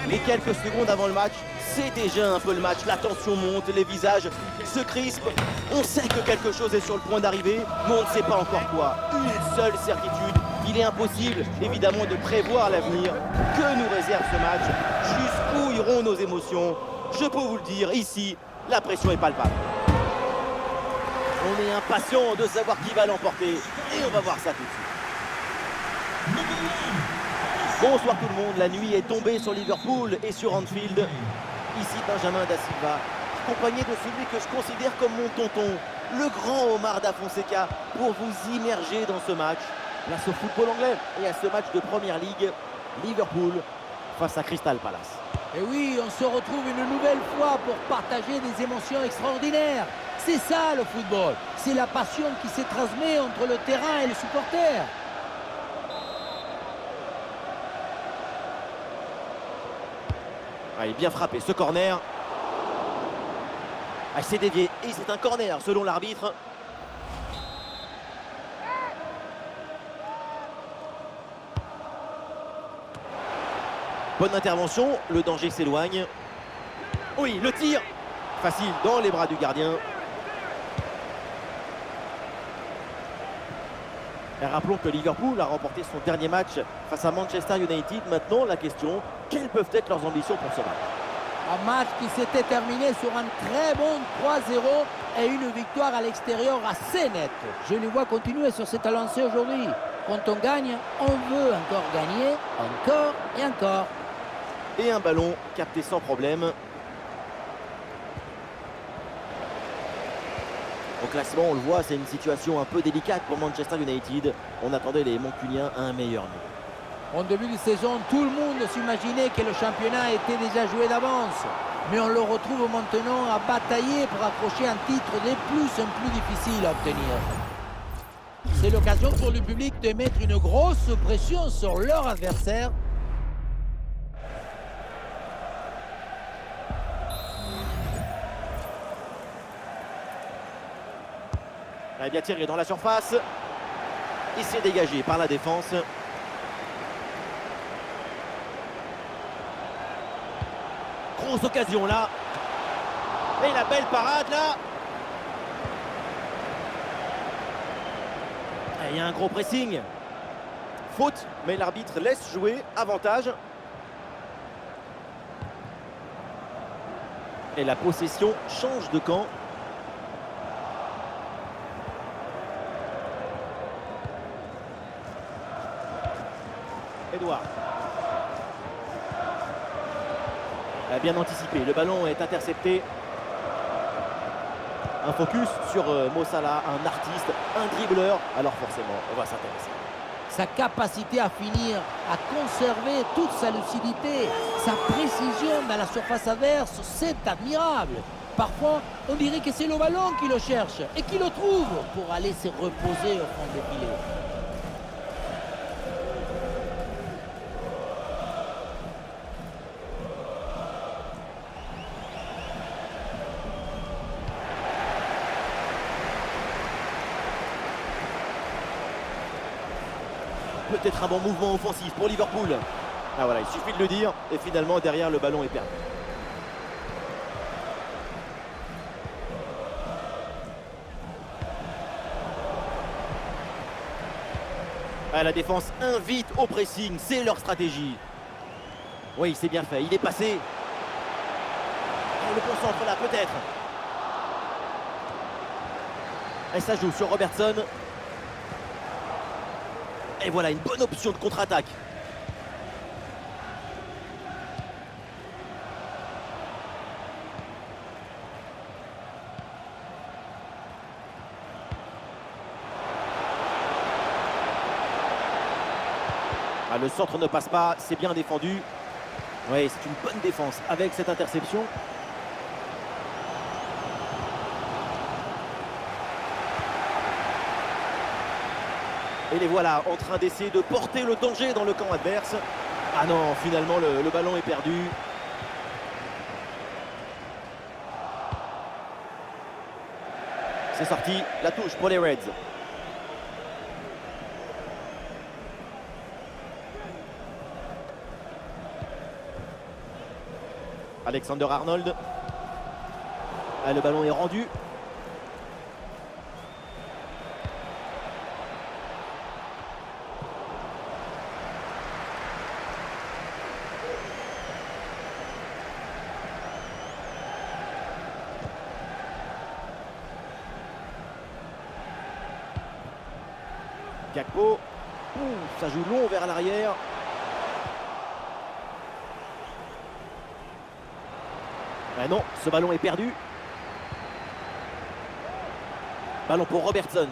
Et quelques secondes avant le match, c'est déjà un peu le match. La tension monte, les visages se crispent. On sait que quelque chose est sur le point d'arriver, mais on ne sait pas encore quoi. Une seule certitude, il est impossible, évidemment, de prévoir l'avenir. Que nous réserve ce match? Jusqu'où iront nos émotions? Je peux vous le dire, ici, la pression est palpable. On est impatient de savoir qui va l'emporter. Et on va voir ça tout de suite. Bonsoir tout le monde, la nuit est tombée sur Liverpool et sur Anfield. Ici Benjamin Da Silva, accompagné de celui que je considère comme mon tonton, le grand Omar Da Fonseca, pour vous immerger dans ce match. Place au football anglais et à ce match de Première Ligue, Liverpool face à Crystal Palace. Et oui, on se retrouve une nouvelle fois pour partager des émotions extraordinaires. C'est ça le football, c'est la passion qui se transmet entre le terrain et les supporters. Ah, il est bien frappé ce corner. Ah, il s'est dévié et c'est un corner selon l'arbitre. Bonne intervention, le danger s'éloigne. Oui, le tir facile dans les bras du gardien. Et rappelons que Liverpool a remporté son dernier match face à Manchester United. Maintenant, la question, quelles peuvent être leurs ambitions pour ce match? Un match qui s'était terminé sur un très bon 3-0 et une victoire à l'extérieur assez nette. Je les vois continuer sur cette lancée aujourd'hui. Quand on gagne, on veut encore gagner, encore et encore. Et un ballon capté sans problème. Au classement, on le voit, c'est une situation un peu délicate pour Manchester United. On attendait les Mancuniens à un meilleur niveau. En début de saison, tout le monde s'imaginait que le championnat était déjà joué d'avance. Mais on le retrouve maintenant à batailler pour accrocher un titre de plus en plus difficile à obtenir. C'est l'occasion pour le public de mettre une grosse pression sur leur adversaire. Il a bien tiré dans la surface. Il s'est dégagé par la défense. Grosse occasion là. Et la belle parade là. Et il y a un gros pressing. Faute, mais l'arbitre laisse jouer. Avantage. Et la possession change de camp. Edouard. A bien anticipé, le ballon est intercepté. Un focus sur Mo Salah, un artiste, un dribbleur. Alors forcément, on va s'intéresser. Sa capacité à finir, à conserver toute sa lucidité, sa précision dans la surface adverse, c'est admirable. Parfois, on dirait que c'est le ballon qui le cherche et qui le trouve pour aller se reposer au fond des filets. Peut-être un bon mouvement offensif pour Liverpool. Ah voilà, il suffit de le dire. Et finalement, derrière, le ballon est perdu. Ah, la défense invite au pressing. C'est leur stratégie. Oui, c'est bien fait. Il est passé. On le concentre là, peut-être. Et ça joue sur Robertson. Et voilà, une bonne option de contre-attaque. Ah, le centre ne passe pas, c'est bien défendu. Oui, c'est une bonne défense avec cette interception. Et les voilà en train d'essayer de porter le danger dans le camp adverse. Ah non, finalement le ballon est perdu. C'est sorti, la touche pour les Reds. Alexander Arnold. Ah, le ballon est rendu. Gakpo. Ça joue long vers l'arrière. Ah non, ce ballon est perdu. Ballon pour Robertson.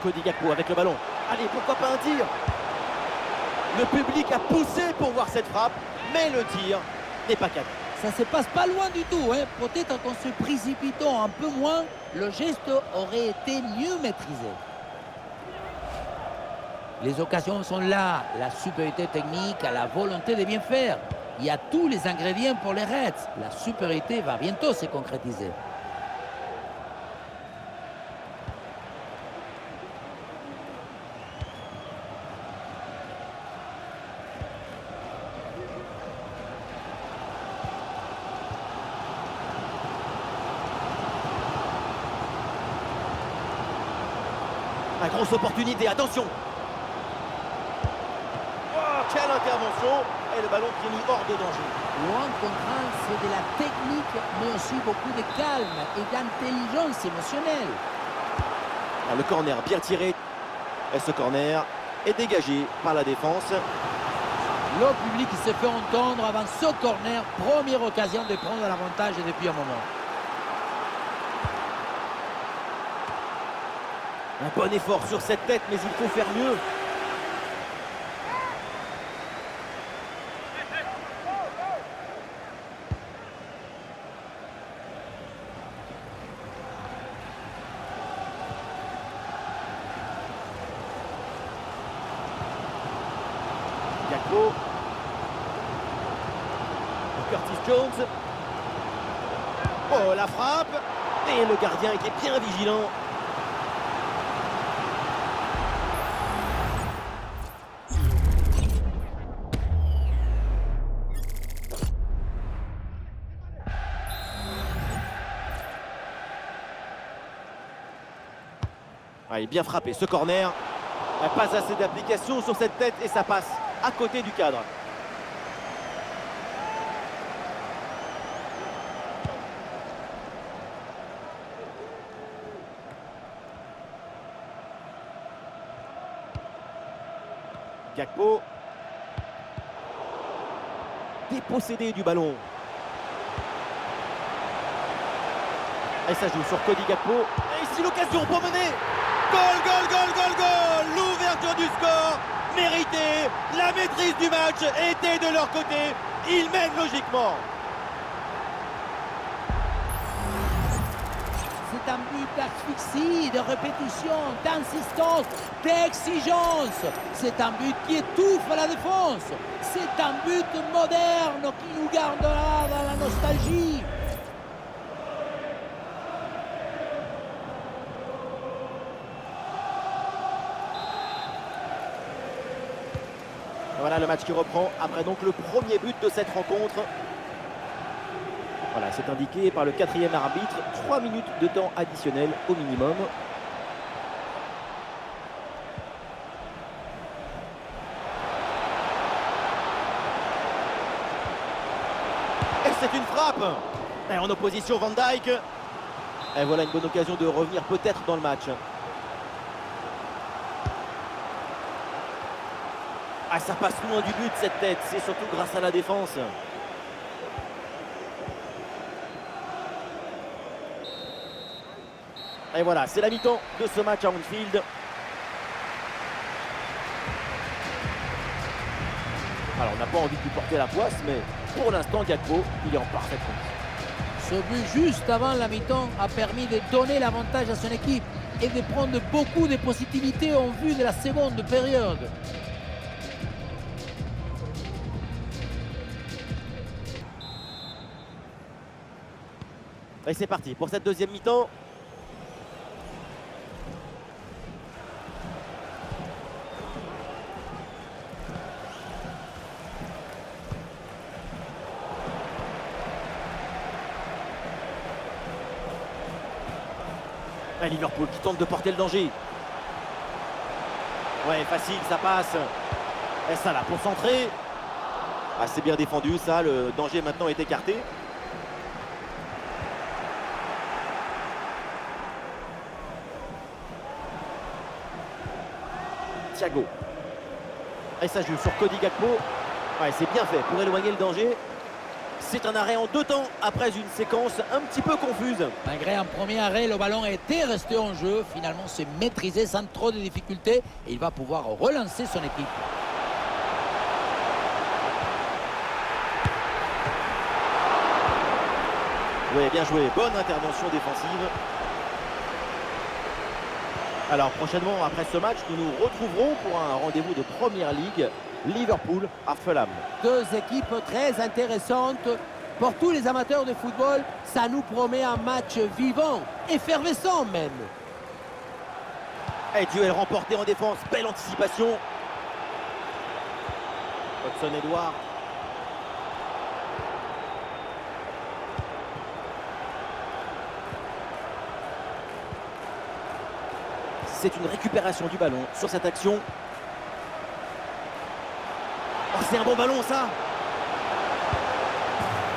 Cody Gakpo avec le ballon. Allez, pourquoi pas un tir? Le public a poussé pour voir cette frappe, mais le tir n'est pas cadré. Ça se passe pas loin du tout, hein. Peut-être qu'en se précipitant un peu moins, le geste aurait été mieux maîtrisé. Les occasions sont là, la supériorité technique, la volonté de bien faire. Il y a tous les ingrédients pour les Reds. La supériorité va bientôt se concrétiser. Une grosse opportunité, attention. Oh, quelle intervention. Et le ballon qui est mis hors de danger. Loin contre un, c'est de la technique, mais aussi beaucoup de calme et d'intelligence émotionnelle. Ah, le corner bien tiré. Et ce corner est dégagé par la défense. Le public se fait entendre avant ce corner. Première occasion de prendre l'avantage depuis un moment. Un bon effort sur cette tête, mais il faut faire mieux. Gakpo. Curtis Jones. Oh, la frappe. Et le gardien était bien vigilant. Ah, il est bien frappé ce corner. Pas assez d'application sur cette tête et ça passe à côté du cadre. Gakpo. Dépossédé du ballon. Et ça joue sur Cody Gakpo. Et ici l'occasion pour mener. Goal, goal, goal, goal, goal. L'ouverture du score méritée. La maîtrise du match était de leur côté. Ils mènent logiquement. C'est un but d'asphyxie, de répétition, d'insistance, d'exigence. C'est un but qui étouffe la défense. C'est un but moderne qui nous gardera dans la nostalgie. Voilà le match qui reprend après donc le premier but de cette rencontre. Voilà, c'est indiqué par le quatrième arbitre. 3 minutes de temps additionnel au minimum. Et c'est une frappe. Et en opposition Van Dijk. Et voilà une bonne occasion de revenir peut-être dans le match. Ah, ça passe loin du but cette tête, c'est surtout grâce à la défense. Et voilà, c'est la mi-temps de ce match à Anfield. Alors, on n'a pas envie de lui porter la poisse, mais pour l'instant, Gakpo, il est en parfaite condition. Ce but juste avant la mi-temps a permis de donner l'avantage à son équipe et de prendre beaucoup de positivité en vue de la seconde période. Et c'est parti pour cette deuxième mi-temps. Liverpool qui tente de porter le danger. Ouais, facile, ça passe. Et ça là pour centrer. Ah, c'est bien défendu ça, le danger maintenant est écarté. Thiago. Et ça joue sur Cody Gakpo. Ouais, c'est bien fait pour éloigner le danger. C'est un arrêt en 2 temps après une séquence un petit peu confuse. Malgré un premier arrêt, le ballon était resté en jeu. Finalement, c'est maîtrisé sans trop de difficultés. Et il va pouvoir relancer son équipe. Oui, bien joué. Bonne intervention défensive. Alors, prochainement, après ce match, nous nous retrouverons pour un rendez-vous de Première Ligue. Liverpool à Fulham. Deux équipes très intéressantes. Pour tous les amateurs de football, ça nous promet un match vivant, effervescent même. Et duel remporté en défense, belle anticipation. Hudson-Edouard. C'est une récupération du ballon sur cette action. Oh, c'est un bon ballon ça.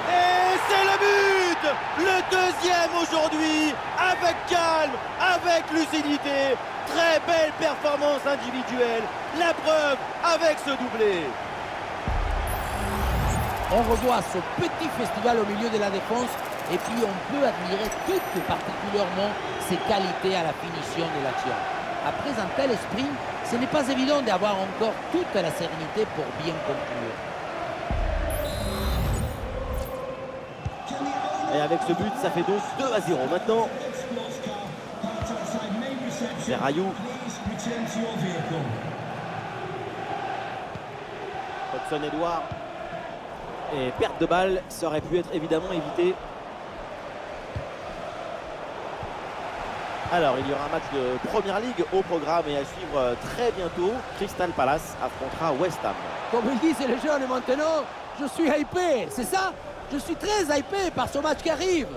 Et c'est le but. Le deuxième aujourd'hui. Avec calme, avec lucidité. Très belle performance individuelle. La preuve avec ce doublé. On revoit ce petit festival au milieu de la défense. Et puis on peut admirer toutes particulièrement ses qualités à la finition de l'action. Après un tel sprint, ce n'est pas évident d'avoir encore toute la sérénité pour bien conclure. Et avec ce but, ça fait donc 2-0 maintenant. C'est Rayou. Hudson-Edouard. Et perte de balle, ça aurait pu être évidemment évité. Alors, il y aura un match de Première Ligue au programme et à suivre très bientôt. Crystal Palace affrontera West Ham. Comme il dit, c'est le jeu maintenant. Je suis hypé, c'est ça? Je suis très hypé par ce match qui arrive.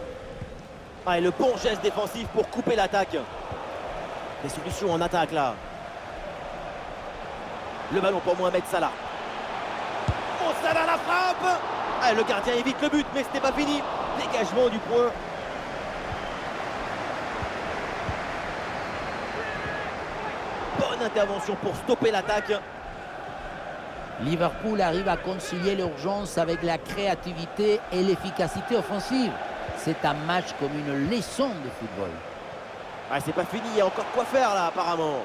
Ah, et le bon geste défensif pour couper l'attaque. Des solutions en attaque là. Le ballon pour Mohamed Salah. Oh, Salah la frappe. Ah, le gardien évite le but, mais ce n'est pas fini. Dégagement du point. Bonne intervention pour stopper l'attaque. Liverpool arrive à concilier l'urgence avec la créativité et l'efficacité offensive. C'est un match comme une leçon de football. Ah, c'est pas fini, il y a encore quoi faire là apparemment.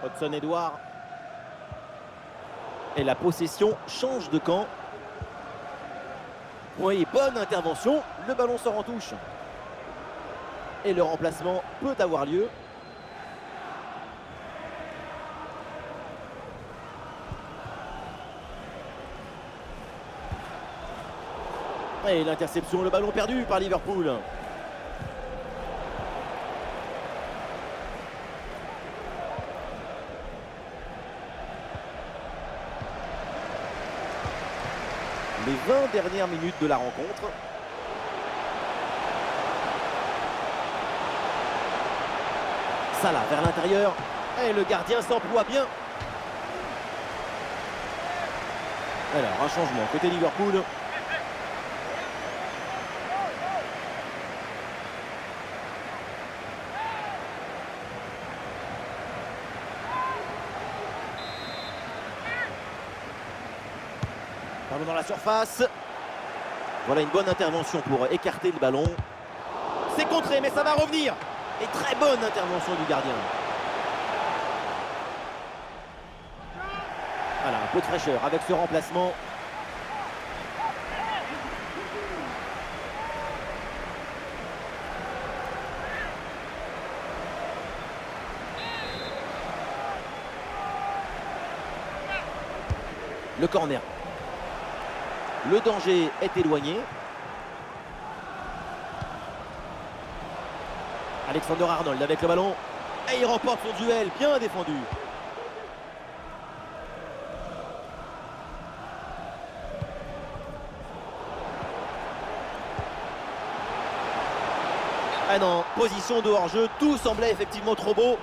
Hudson-Edouard. Et la possession change de camp. Oui, bonne intervention. Le ballon sort en touche. Et le remplacement peut avoir lieu. Et l'interception, le ballon perdu par Liverpool. Les 20 dernières minutes de la rencontre. Salah vers l'intérieur. Et le gardien s'emploie bien. Alors, un changement côté Liverpool. Ballon dans la surface. Voilà une bonne intervention pour écarter le ballon. C'est contré, mais ça va revenir. Et très bonne intervention du gardien. Voilà, un peu de fraîcheur avec ce remplacement. Le corner. Le danger est éloigné. Alexander-Arnold avec le ballon. Et il remporte son duel, bien défendu. Ah non, position de hors-jeu, tout semblait effectivement trop beau.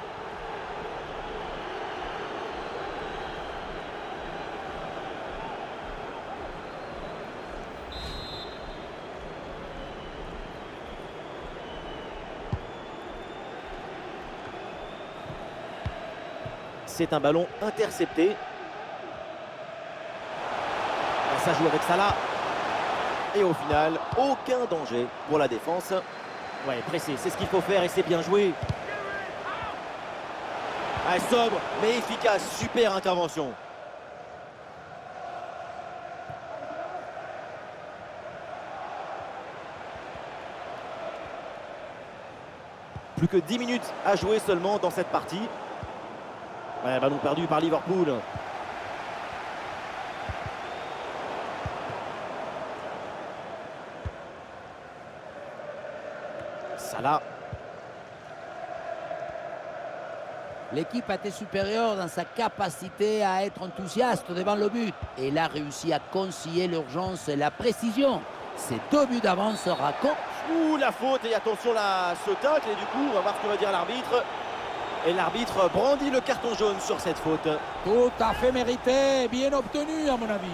C'est un ballon intercepté. Ça joue avec Salah. Et au final, aucun danger pour la défense. Ouais, pressé, c'est ce qu'il faut faire et c'est bien joué. Ah, sobre, mais efficace. Super intervention. Plus que 10 minutes à jouer seulement dans cette partie. Ouais, ballon perdu par Liverpool. Salah. L'équipe a été supérieure dans sa capacité à être enthousiaste devant le but. Et elle a réussi à concilier l'urgence et la précision. Ces 2 buts d'avance racontent. Ouh, la faute, et attention là, ce tacle, et du coup, on va voir ce que va dire l'arbitre. Et l'arbitre brandit le carton jaune sur cette faute. Tout à fait mérité, bien obtenu à mon avis.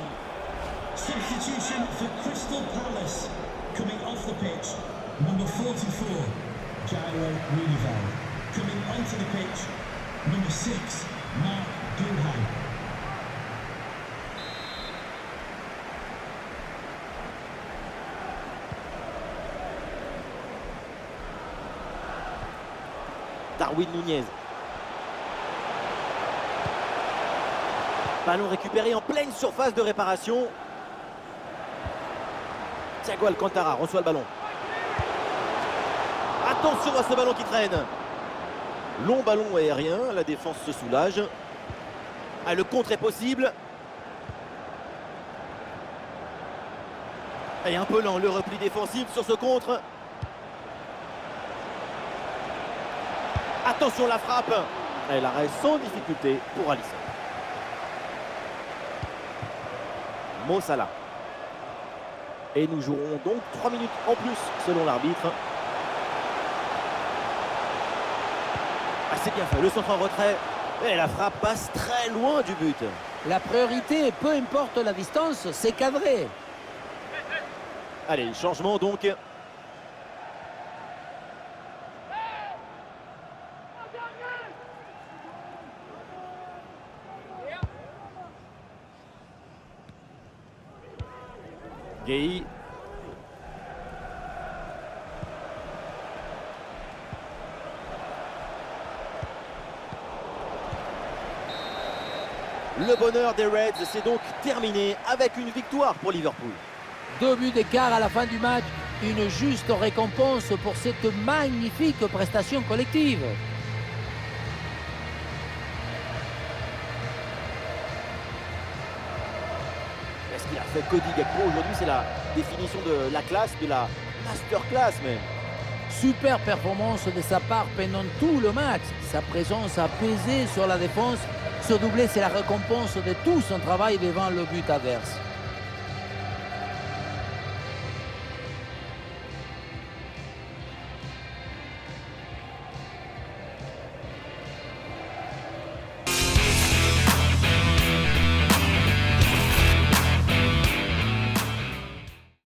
Substitution for Crystal Palace. Coming off the pitch, number 44, Jairo Rudival. Coming onto the pitch, number 6, Mark Guehi. Darwin Nunez. Ballon récupéré en pleine surface de réparation. Thiago Alcantara reçoit le ballon. Attention à ce ballon qui traîne. Long ballon aérien, la défense se soulage. Ah, le contre est possible. Et un peu lent le repli défensif sur ce contre. Attention la frappe. Et l'arrêt sans difficulté pour Alisson. Mo Salah. Et nous jouerons donc 3 minutes en plus selon l'arbitre. Ah, c'est bien fait, le centre en retrait. Et la frappe passe très loin du but. La priorité, peu importe la distance, c'est cadré. Allez, changement donc. Guehi. Le bonheur des Reds, c'est donc terminé avec une victoire pour Liverpool. 2 buts d'écart à la fin du match, une juste récompense pour cette magnifique prestation collective. Ce qu'il a fait Cody Gakpo aujourd'hui, c'est la définition de la classe, de la masterclass même. Super performance de sa part pendant tout le match. Sa présence a pesé sur la défense. Ce doublé, c'est la récompense de tout son travail devant le but adverse.